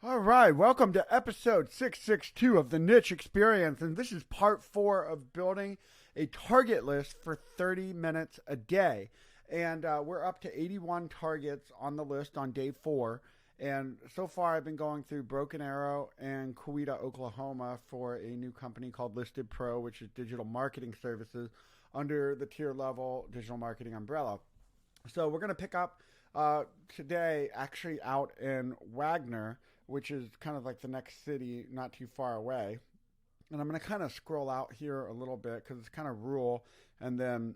All right, welcome to episode 662 of the Niche Experience, and this is part 4 of building a target list for 30 minutes a day. And we're up to 81 targets on the list on day 4. And so far, I've been going through Broken Arrow and Coweta, Oklahoma for a new company called ListedPro, which is digital marketing services under the tier level digital marketing umbrella. So we're going to pick up today actually out in Wagner, which is kind of like the next city not too far away. And I'm going to kind of scroll out here a little bit because it's kind of rural. And then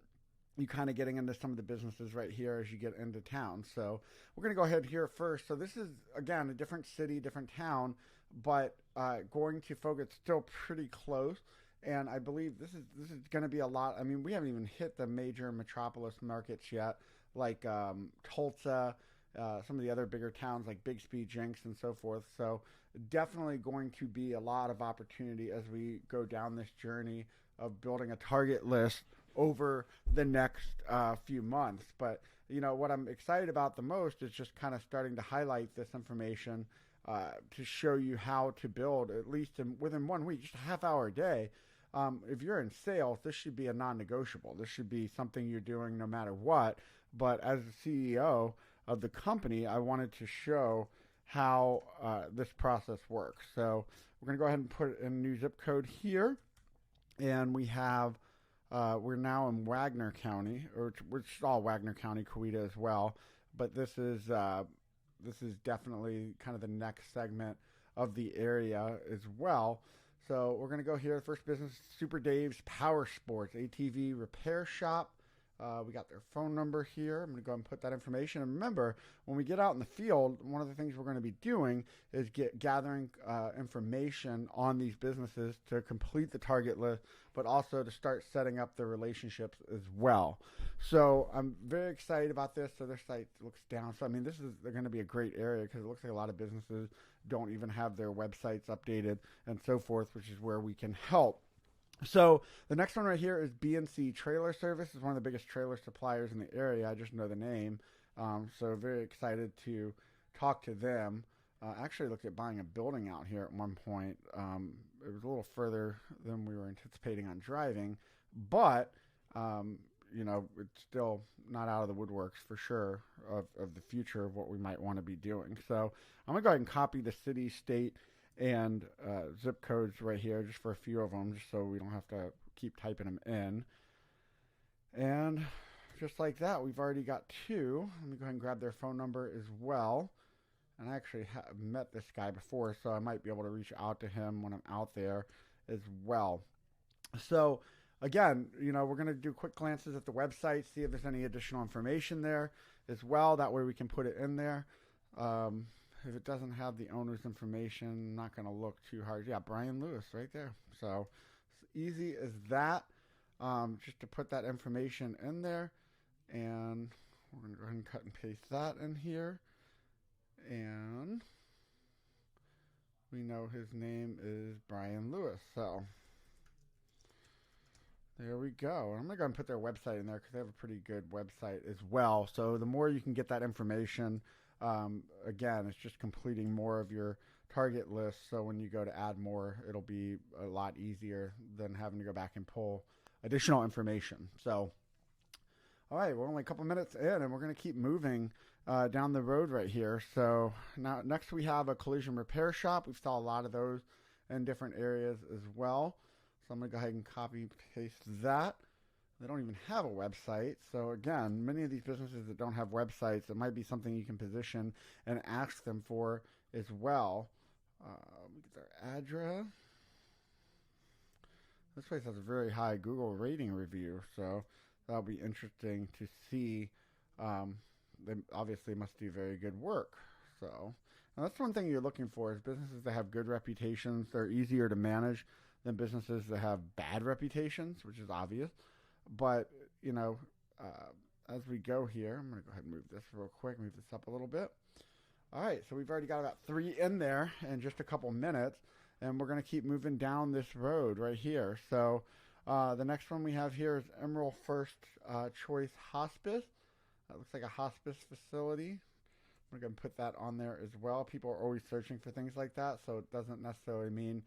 you kind of getting into some of the businesses right here as you get into town. So we're going to go ahead here first. So this is, again, a different city, different town, but going to focus still pretty close. And I believe this is going to be a lot. I mean, we haven't even hit the major metropolis markets yet, like Tulsa, some of the other bigger towns like Bixby, Jenks, and so forth. So definitely going to be a lot of opportunity as we go down this journey of building a target list over the next few months. But what I'm excited about the most is just kind of starting to highlight this information to show you how to build at least within 1 week, just a half hour a day. If you're in sales, this should be a non-negotiable. This should be something you're doing no matter what. But as the CEO of the company, I wanted to show how this process works. So we're going to go ahead and put in a new zip code here. And we have, we're now in Wagner County, which is all Wagner County, Coweta as well. But this is definitely kind of the next segment of the area as well. So we're going to go here. First business, Super Dave's Power Sports, ATV repair shop. We got their phone number here. I'm going to go ahead and put that information. And remember, when we get out in the field, one of the things we're going to be doing is gathering information on these businesses to complete the target list, but also to start setting up the relationships as well. So I'm very excited about this. So their site looks down. So I mean, they're going to be a great area because it looks like a lot of businesses don't even have their websites updated and so forth, which is where we can help. So the next one right here is B&C Trailer Service. It's one of the biggest trailer suppliers in the area. I just know the name. So very excited to talk to them. Actually looked at buying a building out here at one point. It was a little further than we were anticipating on driving, but it's still not out of the woodworks for sure of the future of what we might want to be doing. So I'm going to go ahead and copy the city, state, and zip codes right here just for a few of them, just so we don't have to keep typing them in. And just like that, we've already got 2. Let me go ahead and grab their phone number as well. And I actually have met this guy before, so I might be able to reach out to him when I'm out there as well. So again, we're going to do quick glances at the website, see if there's any additional information there as well. That way we can put it in there. If it doesn't have the owner's information, I'm not going to look too hard. Yeah, Brian Lewis right there. So it's easy as that, just to put that information in there. And we're going to go ahead and cut and paste that in here. And we know his name is Brian Lewis. So there we go. I'm going to go and put their website in there because they have a pretty good website as well. So the more you can get that information, again, it's just completing more of your target list. So when you go to add more, it'll be a lot easier than having to go back and pull additional information. So, all right, we're only a couple minutes in, and we're going to keep moving down the road right here. So now next we have a collision repair shop. We've saw a lot of those in different areas as well. So I'm going to go ahead and copy and paste that. They don't even have a website. So again, many of these businesses that don't have websites, it might be something you can position and ask them for as well. Get their address. This place has a very high Google rating review, so that'll be interesting to see. They obviously must do very good work. So and that's one thing you're looking for is businesses that have good reputations. They're easier to manage than businesses that have bad reputations, which is obvious. But, as we go here, I'm going to go ahead and move this real quick, move this up a little bit. All right, so we've already got about 3 in there in just a couple minutes, and we're going to keep moving down this road right here. So the next one we have here is Emerald First Choice Hospice. That looks like a hospice facility. I'm going to put that on there as well. People are always searching for things like that, so it doesn't necessarily mean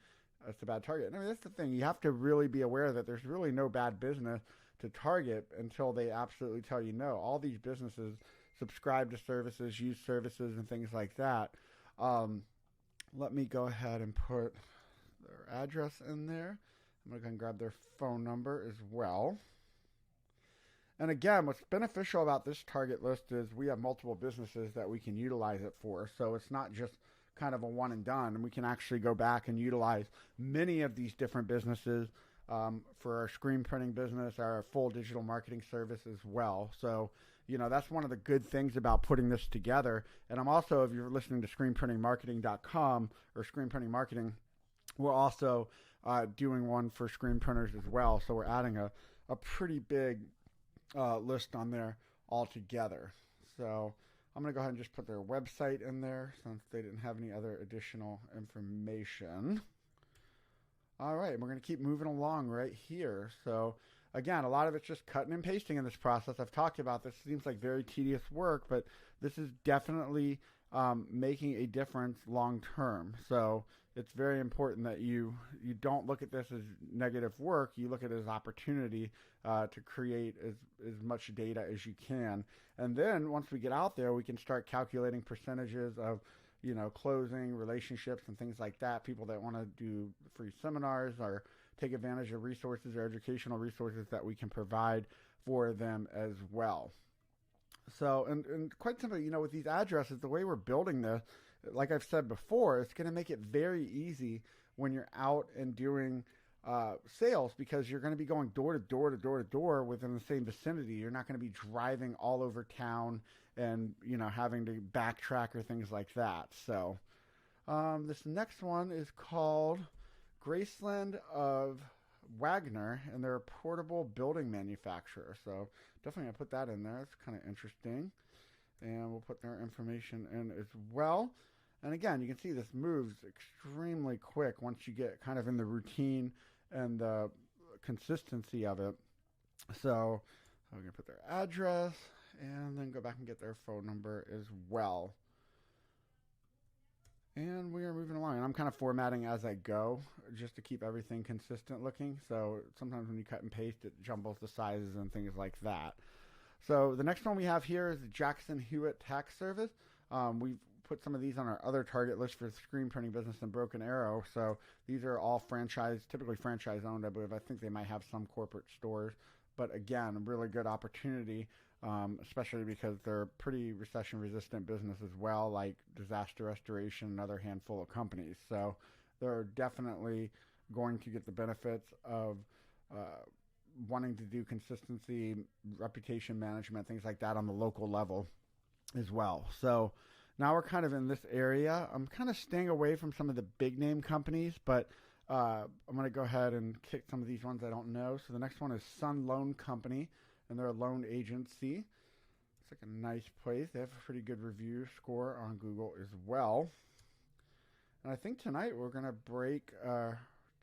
it's a bad target. I mean, that's the thing. You have to really be aware that there's really no bad business to target until they absolutely tell you no. All these businesses subscribe to services, use services, and things like that. Let me go ahead and put their address in there. I'm going to go and grab their phone number as well. And again, what's beneficial about this target list is we have multiple businesses that we can utilize it for. So it's not just kind of a one and done. And we can actually go back and utilize many of these different businesses for our screen printing business, our full digital marketing service as well. So, that's one of the good things about putting this together. And I'm also, if you're listening to screenprintingmarketing.com or Screen Printing Marketing, we're also doing one for screen printers as well. So we're adding a pretty big list on there altogether. So I'm going to go ahead and just put their website in there since they didn't have any other additional information. All right, we're going to keep moving along right here. So again, a lot of it's just cutting and pasting in this process. I've talked about this. It seems like very tedious work, but this is definitely making a difference long term. So it's very important that you don't look at this as negative work. You look at it as opportunity to create as much data as you can. And then once we get out there, we can start calculating percentages of closing relationships and things like that. People that want to do free seminars or take advantage of resources or educational resources that we can provide for them as well. So, and quite simply, with these addresses, the way we're building this, like I've said before, it's going to make it very easy when you're out and doing sales, because you're going to be going door to door to door to door within the same vicinity. You're not going to be driving all over town and, having to backtrack or things like that. So this next one is called Graceland of Wagner, and they're a portable building manufacturer. So definitely going to put that in there. It's kind of interesting. And we'll put their information in as well. And again, you can see this moves extremely quick once you get kind of in the routine and the consistency of it. So I'm going to put their address and then go back and get their phone number as well. And we are moving along. And I'm kind of formatting as I go just to keep everything consistent looking. So sometimes when you cut and paste, it jumbles the sizes and things like that. So the next one we have here is the Jackson Hewitt Tax Service. We've put some of these on our other target list for the screen printing business and Broken Arrow. So these are all typically franchise owned, I believe. I think they might have some corporate stores. But again, a really good opportunity, especially because they're pretty recession-resistant business as well, like disaster restoration and another handful of companies. So they're definitely going to get the benefits of wanting to do consistency, reputation management, things like that on the local level as well. So now we're kind of in this area. I'm kind of staying away from some of the big name companies, but I'm going to go ahead and kick some of these ones I don't know. So the next one is Sun Loan Company, and they're a loan agency. It's like a nice place. They have a pretty good review score on Google as well. And I think tonight we're going to break,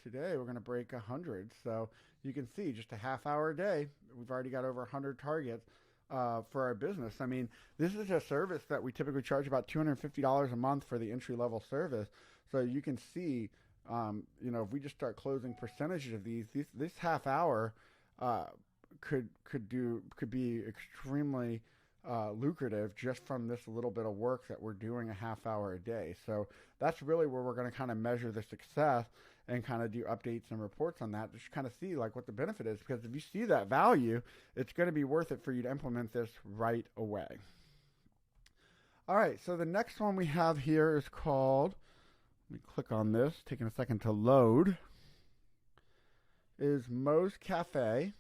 today we're going to break 100. So you can see just a half hour a day, we've already got over 100 targets for our business. I mean, this is a service that we typically charge about $250 a month for the entry-level service. So you can see, if we just start closing percentages of this half hour could be extremely lucrative just from this little bit of work that we're doing a half hour a day. So that's really where we're going to kind of measure the success and kind of do updates and reports on that, just kind of see like what the benefit is. Because if you see that value, it's going to be worth it for you to implement this right away. All right, so the next one we have here is called, let me click on this, taking a second to load, is Moe's Cafe.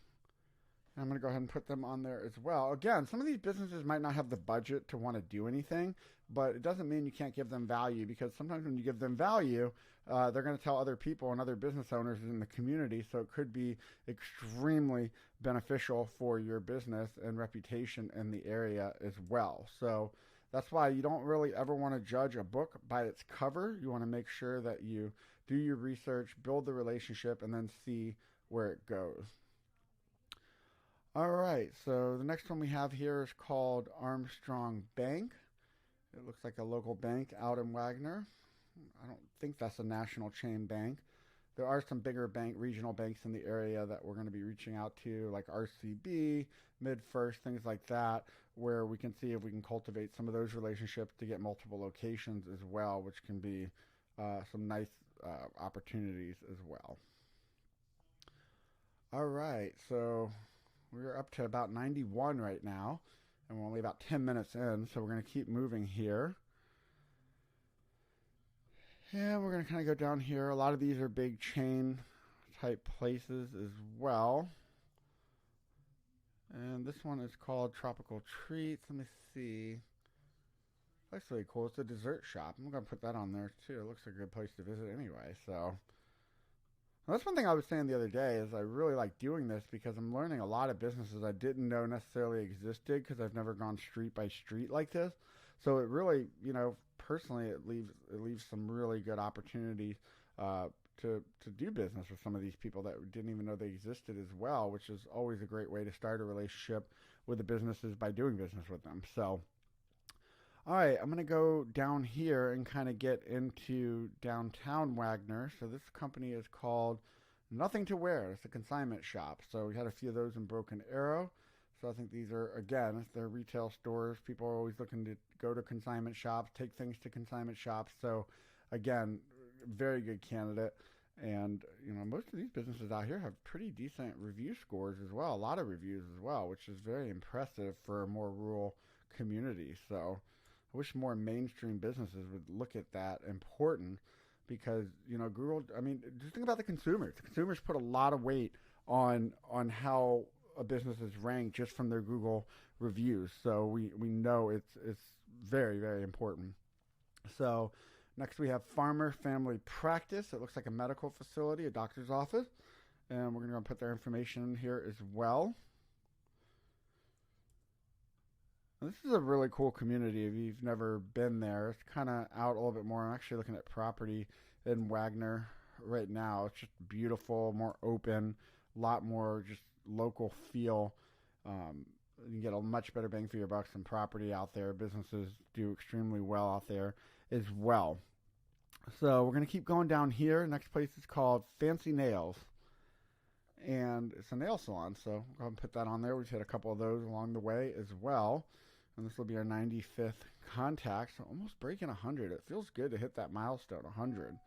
I'm going to go ahead and put them on there as well. Again, some of these businesses might not have the budget to want to do anything, but it doesn't mean you can't give them value, because sometimes when you give them value, they're going to tell other people and other business owners in the community, so it could be extremely beneficial for your business and reputation in the area as well. So that's why you don't really ever want to judge a book by its cover. You want to make sure that you do your research, build the relationship, and then see where it goes. All right, so the next one we have here is called Armstrong Bank, It looks like a local bank out in Wagner. I don't think that's a national chain bank. There are some bigger regional banks in the area that we're going to be reaching out to, like RCB, MidFirst, things like that, where we can see if we can cultivate some of those relationships to get multiple locations as well, which can be some nice opportunities as well. All right, so we're up to about 91 right now, and we're only about 10 minutes in, so we're going to keep moving here. And we're going to kind of go down here. A lot of these are big chain type places as well. And this one is called Tropical Treats. Let me see. That's really cool. It's a dessert shop. I'm going to put that on there too. It looks like a good place to visit anyway. So that's one thing I was saying the other day is I really like doing this because I'm learning a lot of businesses I didn't know necessarily existed because I've never gone street by street like this. So it really, personally, it leaves some really good opportunities to do business with some of these people that didn't even know they existed as well, which is always a great way to start a relationship with the businesses by doing business with them. So, all right, I'm going to go down here and kind of get into downtown Wagner. So this company is called Nothing to Wear. It's a consignment shop. So we had a few of those in Broken Arrow. So I think these are, again, they're retail stores. People are always looking to go to consignment shops, take things to consignment shops. So, again, very good candidate. And, most of these businesses out here have pretty decent review scores as well, a lot of reviews as well, which is very impressive for a more rural community. So I wish more mainstream businesses would look at that important because, Google, just think about the consumers. The consumers put a lot of weight on how a business is ranked just from their Google reviews. So we know it's very, very important. So next we have Farmer Family Practice. It looks like a medical facility, a doctor's office. And we're going to put their information in here as well. This is a really cool community if you've never been there. It's kind of out a little bit more. I'm actually looking at property in Wagner right now. It's just beautiful, more open, a lot more just local feel. You can get a much better bang for your bucks than property out there. Businesses do extremely well out there as well. So we're going to keep going down here. Next place is called Fancy Nails. And it's a nail salon, so we'll go ahead and put that on there. We've hit a couple of those along the way as well. And this will be our 95th contact, so almost breaking 100. It feels good to hit that milestone, 100.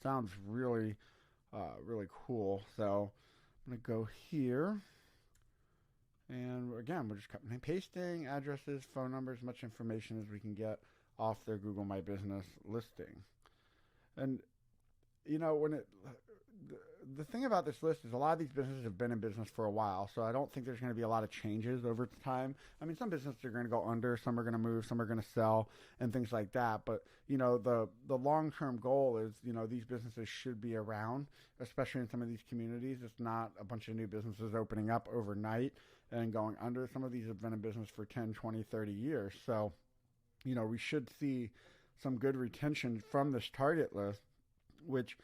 Sounds really, really cool. So I'm going to go here. And again, we're just cutting and pasting addresses, phone numbers, much information as we can get off their Google My Business listing. And, the thing about this list is a lot of these businesses have been in business for a while, so I don't think there's going to be a lot of changes over time. Some businesses are going to go under, some are going to move, some are going to sell, and things like that. But, the long-term goal is, these businesses should be around, especially in some of these communities. It's not a bunch of new businesses opening up overnight and going under. Some of these have been in business for 10, 20, 30 years. So, we should see some good retention from this target list, which,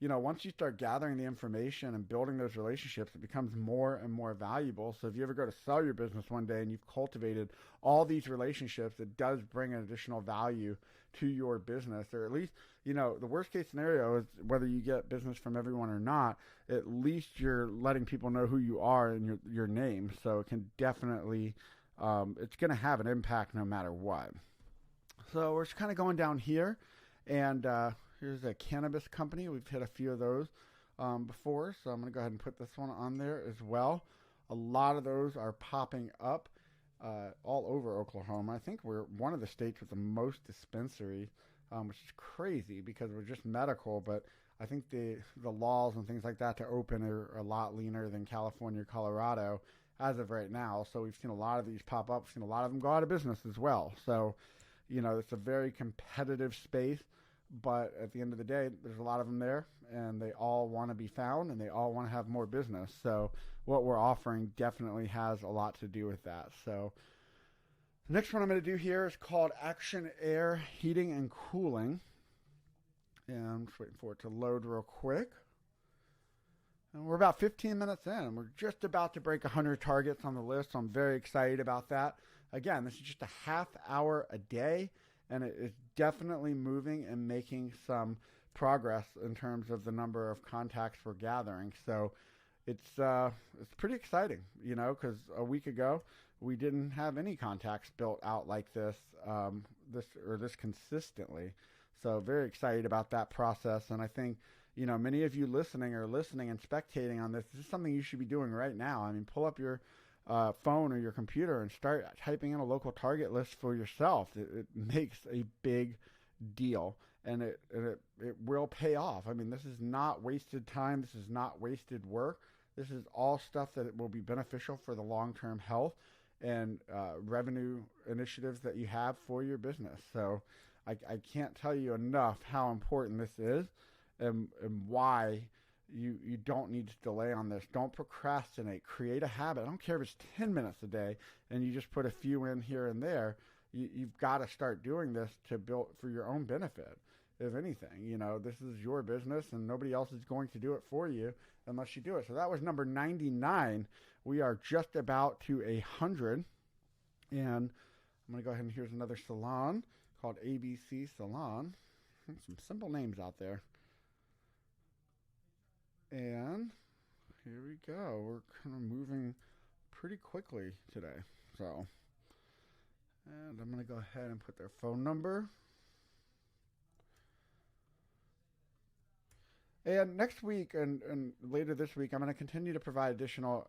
once you start gathering the information and building those relationships, it becomes more and more valuable. So if you ever go to sell your business one day and you've cultivated all these relationships, it does bring an additional value to your business. Or at least, the worst case scenario is whether you get business from everyone or not, at least you're letting people know who you are and your name. So it can definitely, it's going to have an impact no matter what. So we're just kind of going down here, and here's a cannabis company. We've hit a few of those before, so I'm going to go ahead and put this one on there as well. A lot of those are popping up all over Oklahoma. I think we're one of the states with the most dispensaries, which is crazy because we're just medical, but I think the laws and things like that to open are a lot leaner than California or Colorado as of right now. So we've seen a lot of these pop up. We've seen a lot of them go out of business as well. So, it's a very competitive space. But at the end of the day, there's a lot of them there, and they all want to be found, and they all want to have more business. So what we're offering definitely has a lot to do with that. So the next one I'm going to do here is called Action Air Heating and Cooling. And I'm just waiting for it to load real quick. And we're about 15 minutes in. We're just about to break 100 targets on the list, so I'm very excited about that. Again, this is just a half hour a day. and it is definitely moving and making some progress in terms of the number of contacts we're gathering. So it's pretty exciting, because a week ago we didn't have any contacts built out like this consistently. So very excited about that process, and I think many of you listening and spectating on this. This is something you should be doing right now. I mean, pull up your phone or your computer and start typing in a local target list for yourself. It makes a big deal, and it will pay off. I mean, this is not wasted time. This is not wasted work. This is all stuff that will be beneficial for the long-term health and revenue initiatives that you have for your business. So I can't tell you enough how important this is, and why you don't need to delay on this. Don't procrastinate. Create a habit. I don't care if it's 10 minutes a day and you just put a few in here and there. You've got to start doing this to build for your own benefit. If anything, this is your business and nobody else is going to do it for you unless you do it. So that was number 99. We are just about to 100. And I'm going to go ahead and here's another salon called ABC Salon. Some simple names out there. And here we go. We're kind of moving pretty quickly today. So, and I'm going to go ahead and put their phone number. And next week and later this week, I'm going to continue to provide additional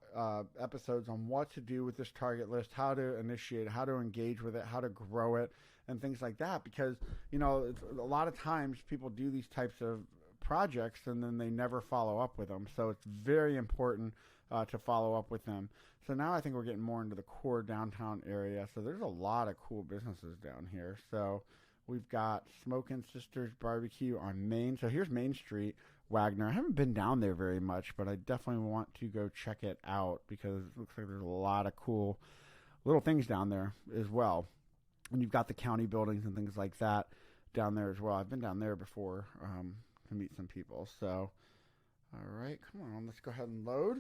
episodes on what to do with this target list, how to initiate, how to engage with it, how to grow it, and things like that. Because, a lot of times people do these types of projects and then they never follow up with them. So it's very important to follow up with them. So now I think we're getting more into the core downtown area. So there's a lot of cool businesses down here. So we've got Smokin' Sisters Barbecue on Main. So here's Main Street, Wagner. I haven't been down there very much, but I definitely want to go check it out because it looks like there's a lot of cool little things down there as well. And you've got the county buildings and things like that down there as well. I've been down there before to meet some people. So, all right, come on, let's go ahead and load.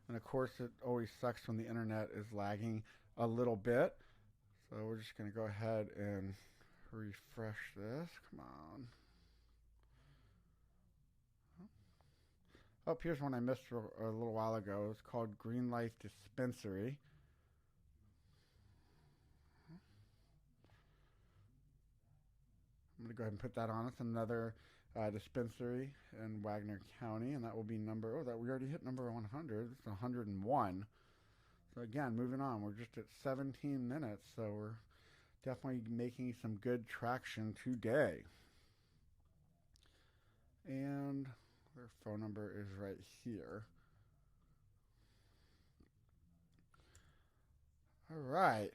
And of course, it always sucks when the internet is lagging a little bit. So we're just going to go ahead and refresh this. Come on. Oh, here's one I missed a little while ago. It's called Green Life Dispensary. I'm going to go ahead and put that on. It's another dispensary in Wagner County, and that will be we already hit number 100. It's 101. So again, moving on. We're just at 17 minutes, so we're definitely making some good traction today. And their phone number is right here. All right.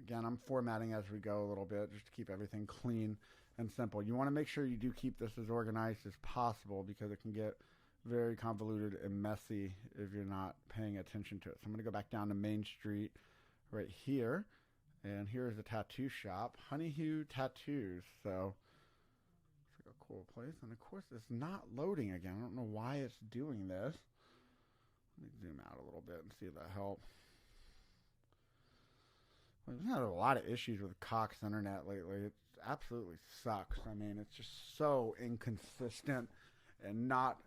Again, I'm formatting as we go a little bit just to keep everything clean and simple. You want to make sure you do keep this as organized as possible because it can get very convoluted and messy if you're not paying attention to it. So I'm going to go back down to Main Street right here. And here's the tattoo shop, Honeyhue Tattoos. So it's like a cool place. And of course, it's not loading again. I don't know why it's doing this. Let me zoom out a little bit and see if that helps. We've had a lot of issues with Cox Internet lately. It absolutely sucks. I mean, it's just so inconsistent and not...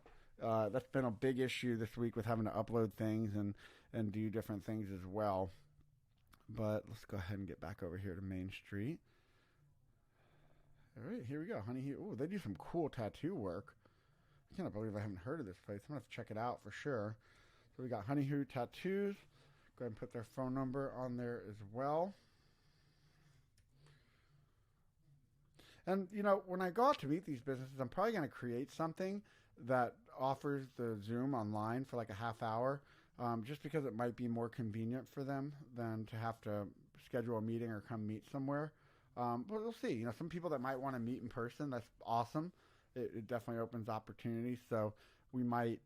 that's been a big issue this week with having to upload things and do different things as well. But let's go ahead and get back over here to Main Street. All right, here we go. Honeyhue. Oh, they do some cool tattoo work. I can't believe I haven't heard of this place. I'm going to have to check it out for sure. So we got Honeyhue Tattoos. Go ahead and put their phone number on there as well. And, when I go out to meet these businesses, I'm probably going to create something that offers the Zoom online for like a half hour, just because it might be more convenient for them than to have to schedule a meeting or come meet somewhere. But we'll see. Some people that might want to meet in person, that's awesome. It definitely opens opportunities. So we might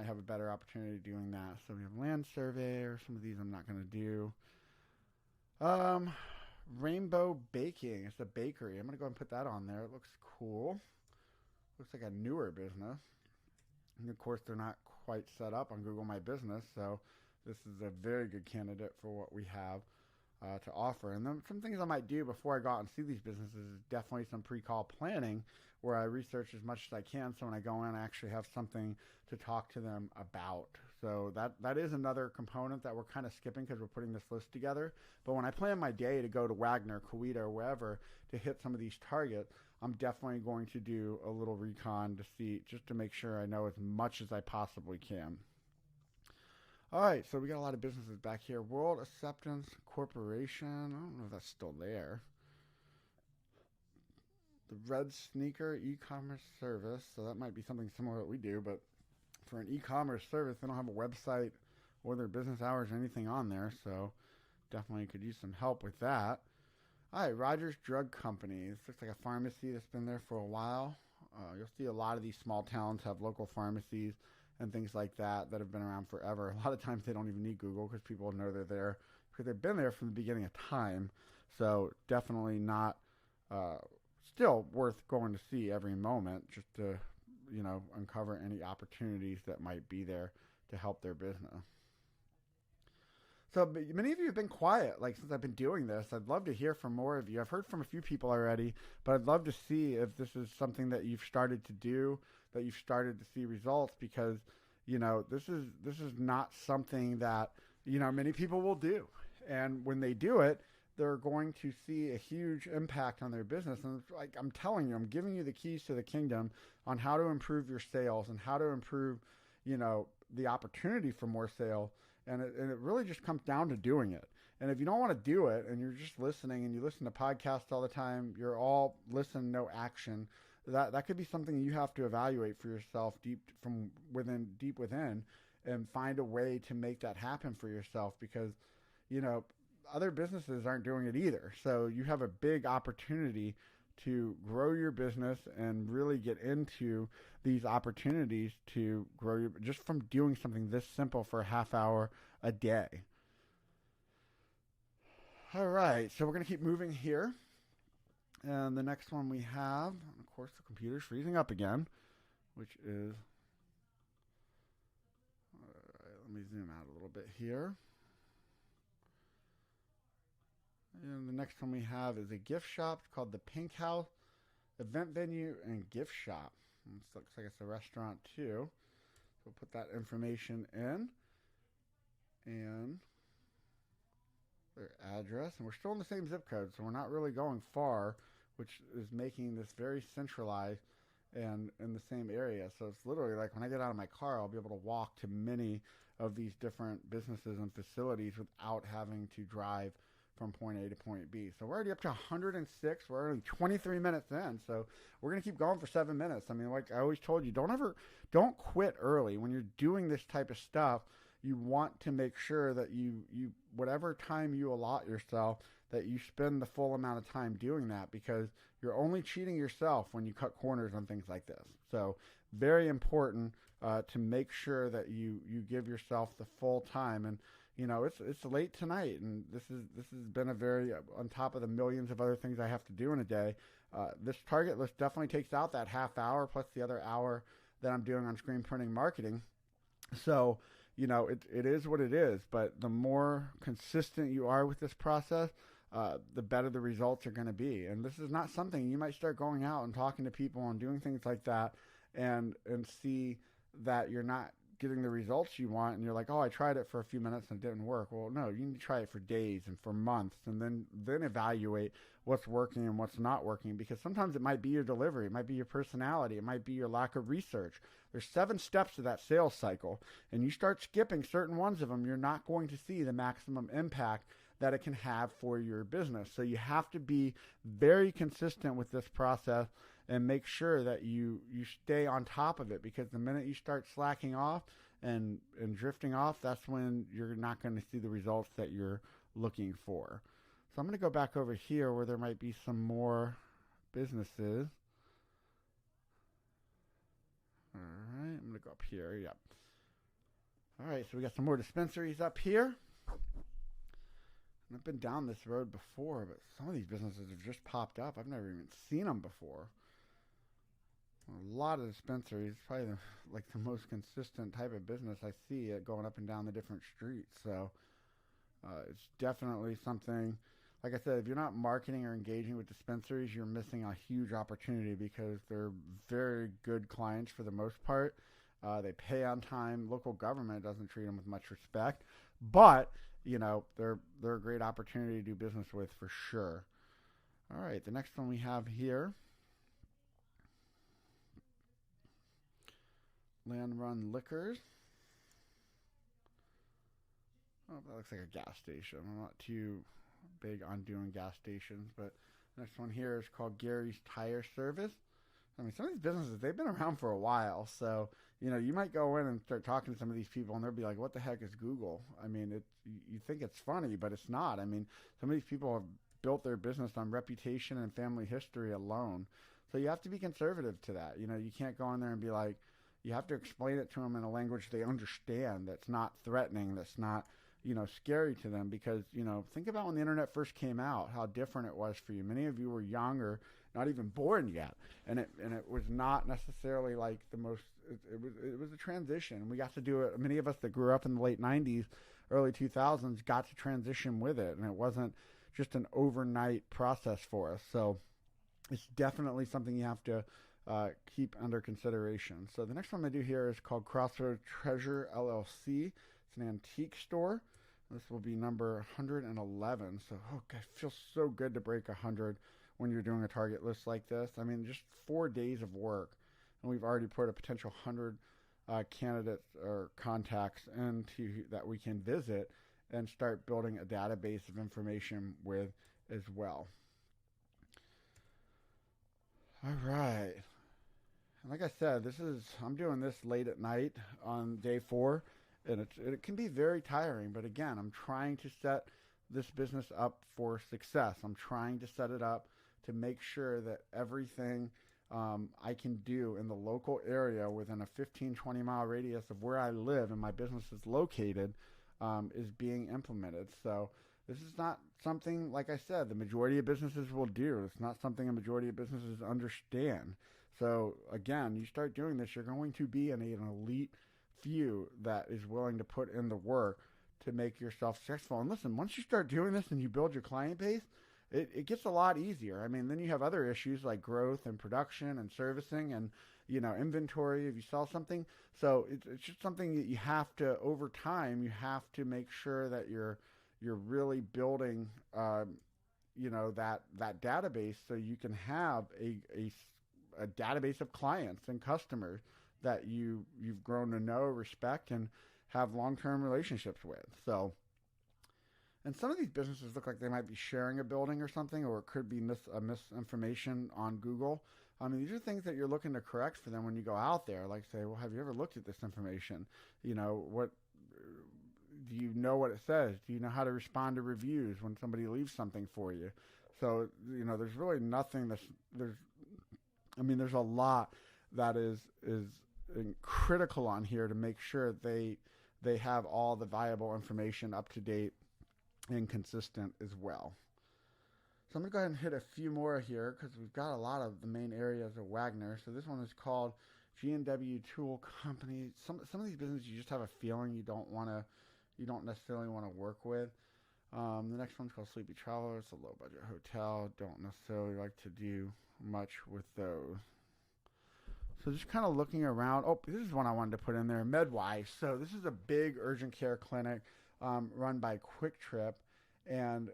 have a better opportunity doing that. So we have land surveyor. Some of these I'm not going to do. Rainbow Baking. It's a bakery. I'm going to go and put that on there. It looks cool. Looks like a newer business. And of course, they're not quite set up on Google My Business. So this is a very good candidate for what we have. to offer. And then some things I might do before I go out and see these businesses is definitely some pre-call planning where I research as much as I can. So when I go in, I actually have something to talk to them about. So that is another component that we're kind of skipping because we're putting this list together. But when I plan my day to go to Wagner, Hewitt, or wherever to hit some of these targets, I'm definitely going to do a little recon to see, just to make sure I know as much as I possibly can. All right, so we got a lot of businesses back here. World Acceptance Corporation. I don't know if that's still there. The Red Sneaker e-commerce service. So that might be something similar to what we do, but for an e-commerce service, they don't have a website or their business hours or anything on there. So definitely could use some help with that. All right, Rogers Drug Company. This looks like a pharmacy that's been there for a while. You'll see a lot of these small towns have local pharmacies and things like that have been around forever. A lot of times they don't even need Google because people know they're there because they've been there from the beginning of time. So definitely not, still worth going to see every moment just to, uncover any opportunities that might be there to help their business. So many of you have been quiet, since I've been doing this. I'd love to hear from more of you. I've heard from a few people already, but I'd love to see if this is something that you've started to do, that you've started to see results, because, this is not something that, many people will do. And when they do it, they're going to see a huge impact on their business. And I'm telling you, I'm giving you the keys to the kingdom on how to improve your sales and how to improve, the opportunity for more sales. And it really just comes down to doing it. And if you don't want to do it and you're just listening and you listen to podcasts all the time, you're all listen, no action, that could be something you have to evaluate for yourself deep within and find a way to make that happen for yourself, because, other businesses aren't doing it either. So you have a big opportunity to grow your business and really get into these opportunities to grow just from doing something this simple for a half hour a day. All right, so we're going to keep moving here. And the next one we have, of course, the computer's freezing up again, which is, all right, let me zoom out a little bit here. And the next one we have is a gift shop called the Pink House Event Venue and Gift Shop. It looks like it's a restaurant too. So we'll put that information in and their address. And we're still in the same zip code, so we're not really going far, which is making this very centralized and in the same area. So it's literally like when I get out of my car, I'll be able to walk to many of these different businesses and facilities without having to drive from point A to point B. So we're already up to 106. We're already 23 minutes in. So we're going to keep going for 7 minutes. I mean, like I always told you, don't quit early. When you're doing this type of stuff, you want to make sure that you whatever time you allot yourself, that you spend the full amount of time doing that, because you're only cheating yourself when you cut corners on things like this. So very important to make sure that you give yourself the full time. And it's late tonight, and this has been a very, on top of the millions of other things I have to do in a day, this target list definitely takes out that half hour plus the other hour that I'm doing on screen printing marketing. So, it is what it is, but the more consistent you are with this process, the better the results are going to be. And this is not something you might start going out and talking to people and doing things like that and see that you're not getting the results you want, and you're like, oh, I tried it for a few minutes and it didn't work. Well, no, you need to try it for days and for months, and then evaluate what's working and what's not working, because sometimes it might be your delivery, it might be your personality, it might be your lack of research. There's 7 steps to that sales cycle, and you start skipping certain ones of them, you're not going to see the maximum impact that it can have for your business. So you have to be very consistent with this process and make sure that you stay on top of it, because the minute you start slacking off and drifting off, that's when you're not going to see the results that you're looking for. So I'm going to go back over here where there might be some more businesses. All right, I'm going to go up here. Yep. All right, so we got some more dispensaries up here. I've been down this road before, but some of these businesses have just popped up. I've never even seen them before. A lot of dispensaries, probably the most consistent type of business I see going up and down the different streets. So It's definitely something, like I said, if you're not marketing or engaging with dispensaries, you're missing a huge opportunity because they're very good clients for the most part. They pay on time. Local government doesn't treat them with much respect, but they're a great opportunity to do business with for sure. All right, the next one we have here, Land Run Liquors. Oh, that looks like a gas station. I'm not too big on doing gas stations, but the next one here is called Gary's Tire Service. I mean, some of these businesses, they've been around for a while, so you might go in and start talking to some of these people, and they'll be like, "What the heck is Google?" I mean, you think it's funny, but it's not. I mean, some of these people have built their business on reputation and family history alone, so you have to be conservative to that. You can't go in there and be like, you have to explain it to them in a language they understand, that's not threatening, that's not scary to them, because think about when the internet first came out, how different it was for you. Many of you were young or not even born yet, and it was not necessarily like the most. It was a transition. We got to do it. Many of us that grew up in the late '90s, early 2000s got to transition with it, and it wasn't just an overnight process for us. So it's definitely something you have to keep under consideration. So the next one I do here is called Crossroad Treasure LLC. It's an antique store. This will be number 111. So, God, it feels so good to break 100 when you're doing a target list like this. I mean, just 4 days of work, and we've already put a potential 100 candidates or contacts into that we can visit and start building a database of information with as well. All right. And like I said, I'm doing this late at night on day 4. And it can be very tiring, but again, I'm trying to set this business up for success. I'm trying to set it up to make sure that everything I can do in the local area within a 15-20 mile radius of where I live and my business is located is being implemented. So this is not something, like I said, the majority of businesses will do. It's not something a majority of businesses understand. So again, you start doing this, you're going to be an elite few that is willing to put in the work to make yourself successful. And listen, once you start doing this and you build your client base, it gets a lot easier. I mean, then you have other issues like growth and production and servicing and inventory if you sell something. So it's just something that you have to, over time, you have to make sure that you're really building that database, so you can have a database of clients and customers that you've grown to know, respect, and have long-term relationships with. So, and some of these businesses look like they might be sharing a building or something, or it could be misinformation on Google. I mean, these are things that you're looking to correct for them when you go out there. Like, say, well, have you ever looked at this information? What do you know what it says? Do you know how to respond to reviews when somebody leaves something for you? So, there's really nothing there's a lot that is critical on here to make sure they have all the viable information up to date and consistent as well. So I'm going to go ahead and hit a few more here because we've got a lot of the main areas of Wagner. So this one is called G&W Tool Company. Some of these businesses you just have a feeling you don't necessarily want to work with. The next one's called Sleepy Traveler. It's a low budget hotel. Don't necessarily like to do much with those. So just kind of looking around. Oh, this is one I wanted to put in there, MedWise. So this is a big urgent care clinic run by Quick Trip. And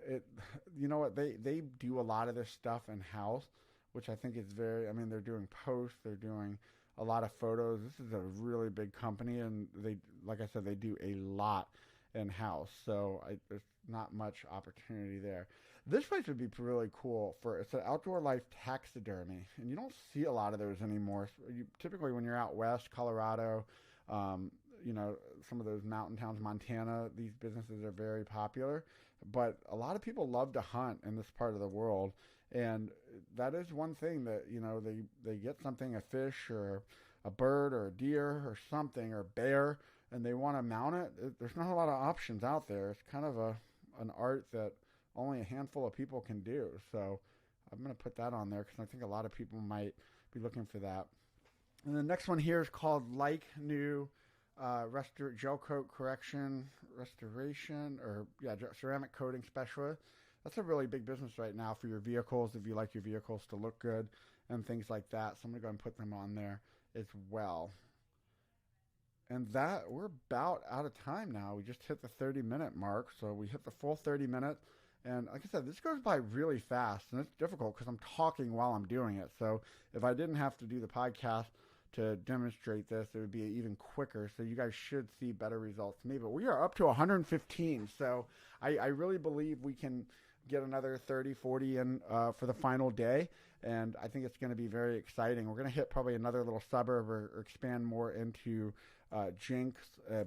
they do a lot of this stuff in-house, which I think is they're doing posts, they're doing a lot of photos. This is a really big company, and like I said, they do a lot in-house. So there's not much opportunity there. This place would be really cool it's an outdoor life taxidermy, and you don't see a lot of those anymore. Typically when you're out west, Colorado, some of those mountain towns, Montana, these businesses are very popular, but a lot of people love to hunt in this part of the world, and that is one thing that, they get something, a fish or a bird or a deer or something, or a bear, and they want to mount it. There's not a lot of options out there. It's kind of an art that only a handful of people can do. So I'm going to put that on there because I think a lot of people might be looking for that. And the next one here is called Like New gel coat correction, restoration, or yeah, ceramic coating specialist. That's a really big business right now for your vehicles if you like your vehicles to look good and things like that. So I'm going to go and put them on there as well. And that, we're about out of time now. We just hit the 30-minute mark. So we hit the full 30 minutes. And like I said, this goes by really fast. And it's difficult because I'm talking while I'm doing it. So if I didn't have to do the podcast to demonstrate this, it would be even quicker. So you guys should see better results than me. But we are up to 115. So I really believe we can get another 30, 40 in for the final day. And I think it's going to be very exciting. We're going to hit probably another little suburb or expand more into Jinx,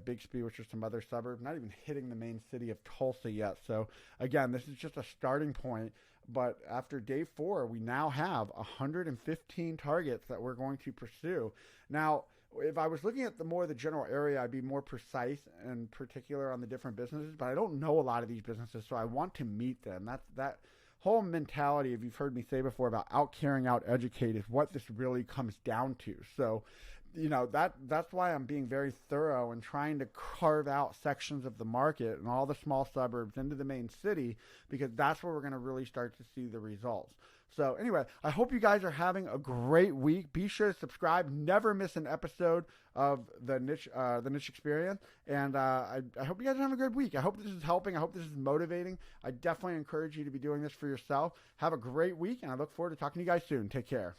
Bixby, which are some other suburbs, not even hitting the main city of Tulsa yet. So again, this is just a starting point. But after day 4, we now have 115 targets that we're going to pursue. Now, if I was looking at the general area, I'd be more precise and particular on the different businesses, but I don't know a lot of these businesses, so I want to meet them. That whole mentality, if you've heard me say before, about out-caring, out-educate is what this really comes down to. So, that's why I'm being very thorough and trying to carve out sections of the market and all the small suburbs into the main city, because that's where we're going to really start to see the results. So anyway, I hope you guys are having a great week. Be sure to subscribe. Never miss an episode of the Niche Experience. And I hope you guys are having a good week. I hope this is helping. I hope this is motivating. I definitely encourage you to be doing this for yourself. Have a great week, and I look forward to talking to you guys soon. Take care.